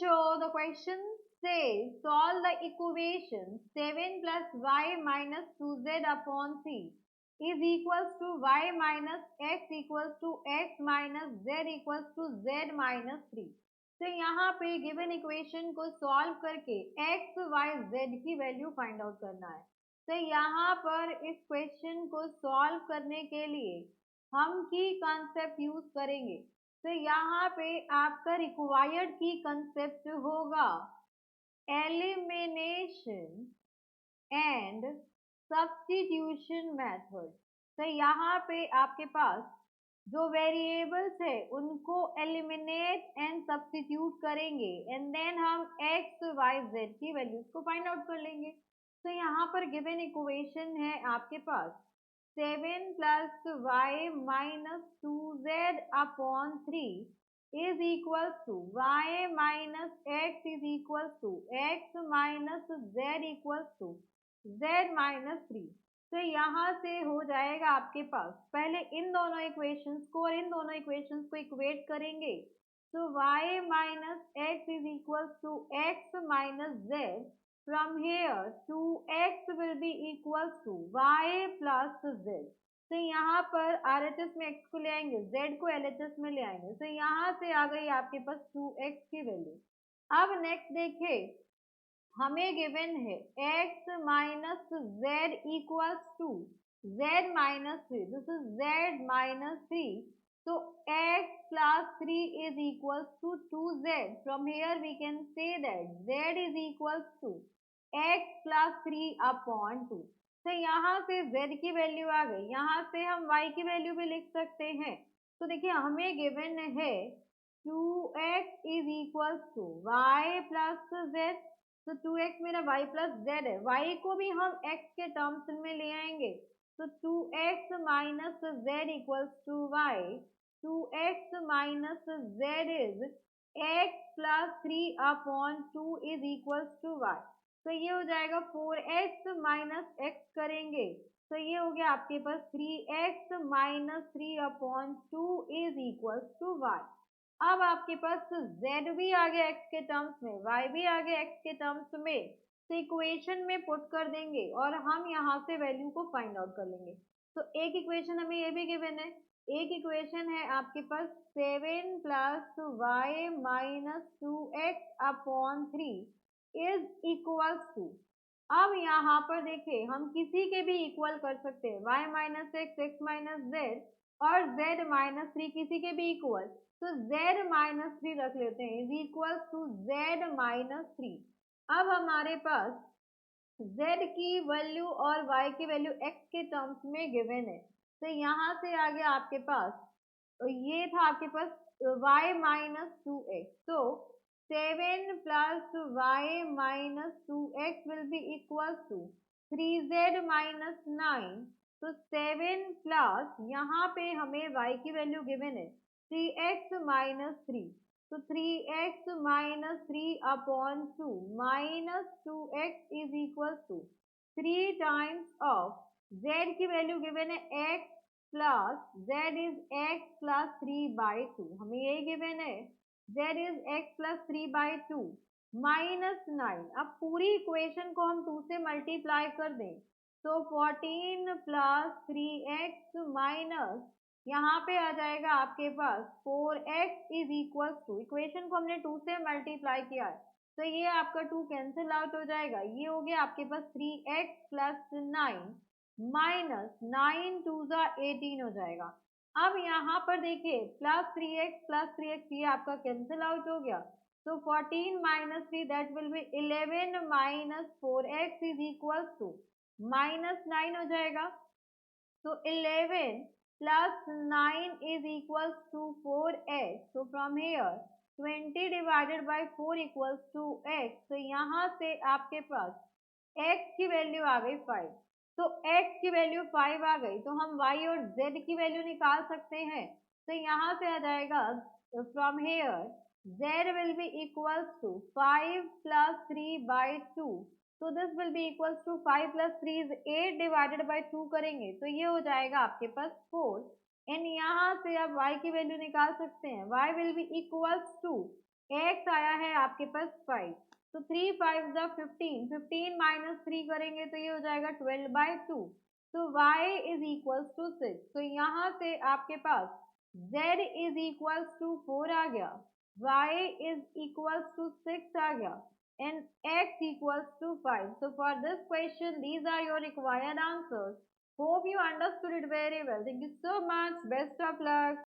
So the question says solve the equation 7 plus y minus 2z upon 3 is equals to y minus x equals to x minus z equals to z minus 3. तो यहाँ पे given equation को solve करके x, y, z की value find out करना है. तो यहाँ पर इस क्वेश्चन को सॉल्व करने के लिए हम की कंसेप्ट यूज करेंगे. तो यहाँ पे आपका रिक्वायर्ड की कंसेप्ट होगा एलिमिनेशन एंड सब्स्टिट्यूशन मेथड. तो यहाँ पे आपके पास जो वेरिएबल्स है उनको एलिमिनेट एंड सब्स्टिट्यूट करेंगे एंड देन हम x, y, z की वैल्यूज को फाइंड आउट कर लेंगे. तो यहाँ पर गिवन इक्वेशन है आपके पास 7 plus y minus 2z upon 3 is equals to y minus x is equals to x minus z equals to z minus 3. तो यहाँ से हो जाएगा आपके पास, पहले इन दोनों इक्वेशंस को और इन दोनों इक्वेशंस को इक्वेट करेंगे. तो y minus x is equals to x minus z. From here 2x will be equals to y plus z. तो यहाँ पर RHS में x को ले आएंगे, z को LHS में ले आएंगे. तो यहाँ से आ गई आपके पास 2x की वैल्यू. अब नेक्स्ट देखिए, हमें गिवन है x minus z equals to z minus 3. This is z minus 3. So x plus 3 is equals to 2z. From here we can say that z is equals to x plus 3 upon 2. तो यहाँ से z की value आ गई, यहाँ से हम y की value भी लिख सकते हैं. तो देखिए हमें गिवन है 2x is equals to y plus z. तो 2x मेरा y plus z है, y को भी हम x के टर्म्स में ले आएंगे. तो 2x minus z equals to y. 2x minus z is x plus 3 upon 2 is equals to y. तो ये हो जाएगा 4x minus x करेंगे, तो ये हो गया आपके पास 3x minus 3 upon 2 is equals to y. अब आपके पास z भी आ गया x के टर्म्स में, y भी आ गया x के टर्म्स में. तो इक्वेशन में पुट कर देंगे और हम यहाँ से वैल्यू को फाइंड आउट कर लेंगे. तो एक इक्वेशन हमें ये भी गिवन है, एक इक्वेशन है आपके पास 7 plus y minus 2x upon 3 is equals to. अब यहाँ पर देखिए हम किसी के भी इक्वल कर सकते हैं, y minus x, x minus z और z minus 3 किसी के भी इक्वल. तो z minus 3 रख लेते हैं is equals to z minus 3. अब हमारे पास z की वैल्यू और y की वैल्यू x के टर्म्स में गिवन है. तो यहाँ से आ गया आपके पास, तो ये था आपके पास y minus 2x. तो 7 plus y minus 2x will be equals to 3z minus 9. तो 7 plus यहाँ पे हमें y की वैल्यू गिवन है 3x minus 3. तो 3x minus 3 upon 2 minus 2x is equals to 3 times of z की वैल्यू गिवन है x plus z is x plus 3 by 2. हमें यही गिवन है z is x plus 3 by 2 minus 9. अब पूरी equation को हम 2 से मल्टीप्लाई कर दें तो 14 plus 3x minus यहाँ पे आ जाएगा आपके पास 4x is equals to, equation को हमने 2 से मल्टीप्लाई किया है तो ये आपका 2 कैंसिल आउट हो जाएगा. ये हो गया आपके पास 3x plus 9 minus 9 2 18 हो जाएगा. अब यहाँ पर देखिए प्लस 3x ये आपका कैंसिल आउट हो गया. तो 14 minus 3 that will be 11 minus 4x is equals to minus 9 हो जाएगा. तो 11 plus 9 is equals to 4x. So from here 20 divided by 4 equals to x. तो यहाँ से आपके पास x की वैल्यू आ गई 5. तो x की वैल्यू 5 आ गई तो हम y और z की वैल्यू निकाल सकते हैं. तो यहाँ से आ जाएगा from here z will be equals to 5 plus 3 by 2. तो this will be equals to 5 plus 3 is 8 divided by 2 करेंगे तो ये हो जाएगा आपके पास 4. एंड यहाँ से आप y की वैल्यू निकाल सकते हैं. y will be equals to x आया है आपके पास 5, तो 3 5 ज़ा 15, 15 माइनस 3 करेंगे तो ये हो जाएगा 12/2, तो y इज इक्वल्स टू 6। तो यहाँ से आपके पास z इज इक्वल्स टू 4 आ गया, y इज इक्वल्स टू 6 आ गया, and x equals to 5. So for this question, these are your required answers. Hope you understood it very well. Thank you so much. Best of luck.